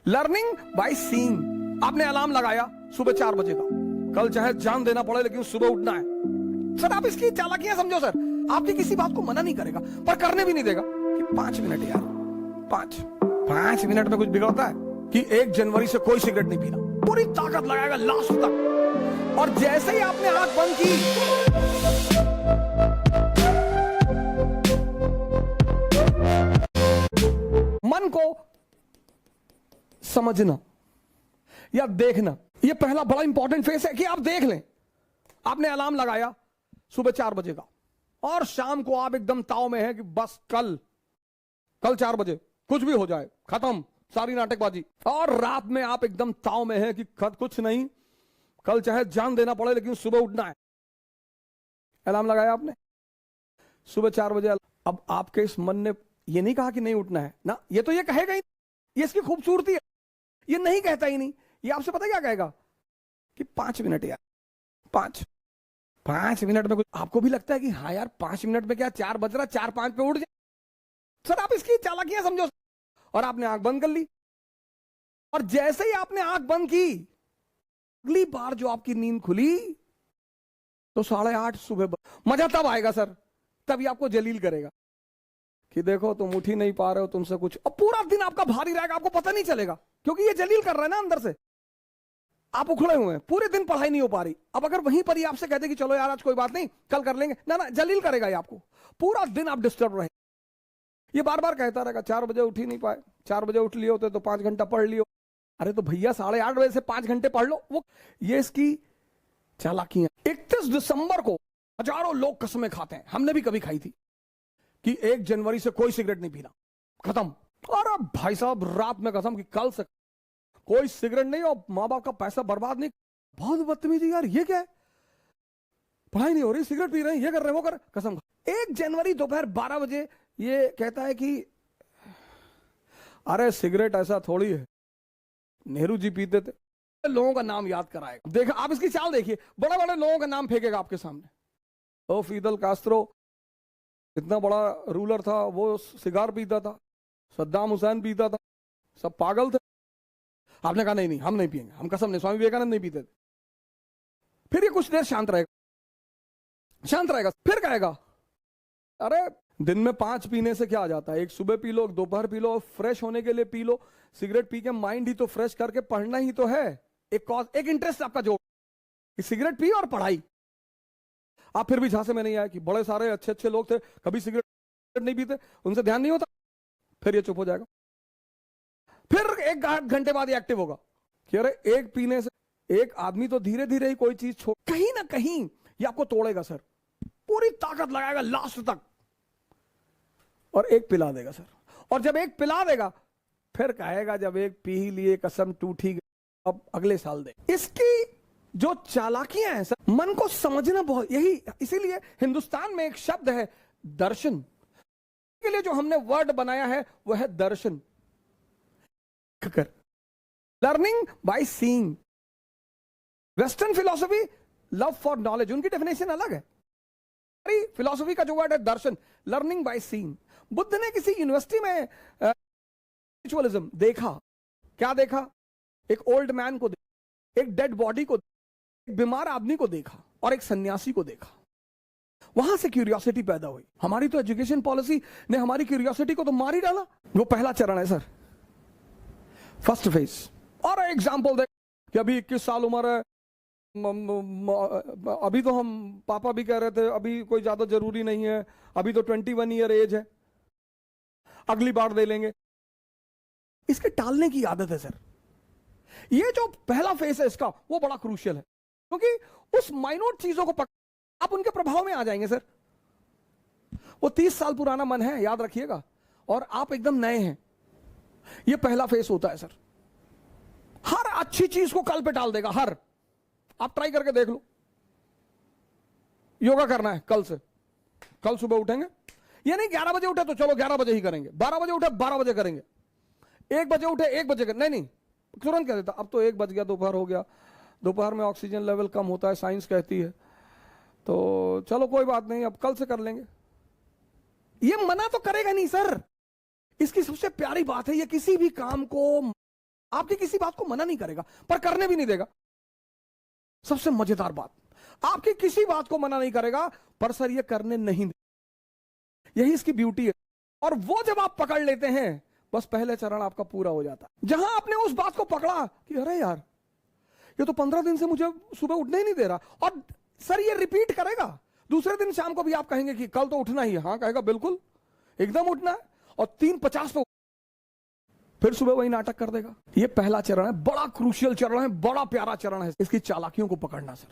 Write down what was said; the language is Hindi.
Learning by seeing. आपने अलार्म लगाया सुबह 4 बजे का, कल चाहे जान देना पड़े लेकिन सुबह उठना है। सर आप इसकी चालाकियां समझो सर, आपकी किसी बात को मना नहीं करेगा पर करने भी नहीं देगा कि 5 मिनट यार, 5 मिनट में कुछ बिगड़ता है कि 1 जनवरी से कोई सिगरेट नहीं पीना, पूरी ताकत लगाएगा लास्ट तक। और जैसे ही आपने आंख बंद की, मन को समझना या देखना, यह पहला बड़ा इंपॉर्टेंट फेस है कि आप देख लें। आपने अलार्म लगाया सुबह 4 बजे का और शाम को आप एकदम ताव में है कि बस कल 4 बजे कुछ भी हो जाए, खत्म सारी नाटकबाजी। और रात में आप एकदम ताव में है कि कुछ नहीं, कल चाहे जान देना पड़े लेकिन सुबह उठना है। अलार्म लगाया आपने सुबह 4 बजे। अब आपके इस मन ने ये नहीं कहा कि नहीं उठना है ना, ये तो ये कहेगा ही, ये इसकी खूबसूरती है, ये नहीं कहता ही नहीं। ये आपसे पता क्या कहेगा कि 5 मिनट यार, 5 मिनट में कुछ। आपको भी लगता है कि हाँ यार 5 मिनट में क्या 4 बज रहा, 4-5 पे उठ जाए। सर आप इसकी चालाकियां समझो। और आपने आंख बंद कर ली, और जैसे ही आपने आंख बंद की, अगली बार जो आपकी नींद खुली तो 8:30 सुबह। मजा तब आएगा सर, तभी आपको जलील करेगा कि देखो तुम उठ ही नहीं पा रहे हो, तुमसे कुछ। और पूरा दिन आपका भारी रहेगा, आपको पता नहीं चलेगा क्योंकि ये जलील कर रहा है ना अंदर से। आप उखड़े हुए हैं, पूरे दिन पढ़ाई नहीं हो पा रही। अब अगर वहीं पर ही आपसे कहते कि चलो यार आज कोई बात नहीं कल कर लेंगे, ना जलील करेगा ये आपको। पूरा दिन आप डिस्टर्ब रहे, ये बार बार कहता रहेगा 4 बजे उठ ही नहीं पाए, 4 बजे उठ लिए होते तो 5 घंटा पढ़ लियो। अरे तो भैया 8:30 बजे से 5 घंटे पढ़ लो। वो ये इसकी चालाकियां। 31 दिसंबर को हजारों लोग कसमें खाते हैं, हमने भी कभी खाई थी कि 1 जनवरी से कोई सिगरेट नहीं पीना, खत्म। और अब भाई साहब रात में कसम कि कल से कोई सिगरेट नहीं, और माँ बाप का पैसा बर्बाद नहीं। बहुत बदतमीजी यार, ये क्या है, पढ़ाई नहीं हो रही, सिगरेट पी रहे हैं, ये कर रहे हैं, वो कर, कसम। 1 जनवरी दोपहर 12 बजे ये कहता है कि अरे सिगरेट ऐसा थोड़ी है, नेहरू जी पीते थे। लोगों का नाम याद कराएगा, देखा आप इसकी चाल देखिए, बड़े बड़े लोगों का नाम फेंकेगा आपके सामने। ओ फिदल कास्त्रो इतना बड़ा रूलर था, वो सिगार पीता था, सद्दाम हुसैन पीता था, सब पागल थे। आपने कहा नहीं हम नहीं पिएंगे, हम कसम नहीं, स्वामी विवेकानंद नहीं पीते थे। फिर ये कुछ देर शांत रहेगा, फिर कहेगा अरे दिन में 5 पीने से क्या आ जाता है, एक सुबह पी लो, दोपहर पी लो, फ्रेश होने के लिए पी लो। सिगरेट पी के माइंड ही तो फ्रेश करके पढ़ना ही तो है। एक इंटरेस्ट आपका जो कि सिगरेट पी और पढ़ाई। आप फिर भी झांसे में नहीं आए कि बड़े सारे अच्छे लोग थे, कभी सिगरेट नहीं पीते, उनसे ध्यान नहीं होता। फिर ये चुप हो जाएगा। फिर 1 घंटे बाद ये एक्टिव होगा कि अरे एक पीने से एक आदमी तो धीरे धीरे ही कोई चीज छोड़, कहीं ना कहीं ये आपको तोड़ेगा सर, पूरी ताकत लगाएगा लास्ट तक, और एक पिला देगा सर। और जब एक पिला देगा फिर कहेगा जब एक पी ही लिए कसम टूटी गई, अब अगले साल दे। इसकी जो चालाकियां हैं सर, मन को समझना बहुत, यही इसीलिए हिंदुस्तान में एक शब्द है दर्शन, के लिए जो हमने वर्ड बनाया है वह है दर्शन। Learning by seeing. Western philosophy love for knowledge, उनकी डेफिनेशन अलग है। फिलॉसफी का जो वर्ड है दर्शन, लर्निंग बाय सीइंग। बुद्ध ने किसी यूनिवर्सिटी में स्पिरिचुअलिज्म देखा। क्या देखा? एक ओल्ड मैन को देखा, एक डेड बॉडी को, एक बीमार आदमी को देखा और एक सन्यासी को देखा। वहां से क्यूरियोसिटी पैदा हुई। हमारी तो एजुकेशन पॉलिसी ने हमारी क्यूरियोसिटी को तो मार ही डाला। वो पहला चरण है सर, फर्स्ट फेज। और एग्जांपल देख कि अभी 21 साल उम्र है, अभी तो हम पापा भी कह रहे थे अभी कोई ज्यादा जरूरी नहीं है, अभी तो 21 ईयर एज है, अगली बार दे लेंगे। इसके टालने की आदत है सर। ये जो पहला फेस है इसका, वो बड़ा क्रूशियल है, क्योंकि उस माइन्यूट चीजों को आप उनके प्रभाव में आ जाएंगे सर। वो 30 साल पुराना मन है, याद रखिएगा, और आप एकदम नए हैं। ये पहला फेस होता है सर। हर अच्छी चीज को कल पे टाल देगा, हर। आप ट्राई करके देख लो। योगा करना है कल से, कल सुबह उठेंगे, ये नहीं 11 बजे उठे तो चलो 11 बजे ही करेंगे, 12 बजे उठे 12 बजे करेंगे, 1 बजे उठे 1 बजे करेंगे। नहीं, तुरंत कह देता अब तो 1 बज गया, दोपहर हो गया, दोपहर में ऑक्सीजन लेवल कम होता है, साइंस कहती है, तो चलो कोई बात नहीं अब कल से कर लेंगे। ये मना तो करेगा नहीं सर। इसकी सबसे प्यारी बात है, ये किसी भी काम को आपकी किसी बात को मना नहीं करेगा, पर करने भी नहीं देगा। सबसे मजेदार बात, आपकी किसी बात को मना नहीं करेगा, पर सर ये करने नहीं दे। यही इसकी ब्यूटी है। और वो जब आप पकड़ लेते हैं, बस पहले चरण आपका पूरा हो जाता है। जहां आपने उस बात को पकड़ा कि अरे यार, ये तो 15 दिन से मुझे सुबह उठने ही नहीं दे रहा, और सर ये रिपीट करेगा, दूसरे दिन शाम को भी आप कहेंगे कि कल तो उठना ही है। हाँ कहेगा, बिल्कुल एकदम उठना है, और 3:50 पे फिर सुबह वही नाटक कर देगा। ये पहला चरण है, बड़ा क्रूशियल चरण है, बड़ा प्यारा चरण है। इसकी चालाकियों को पकड़ना सर।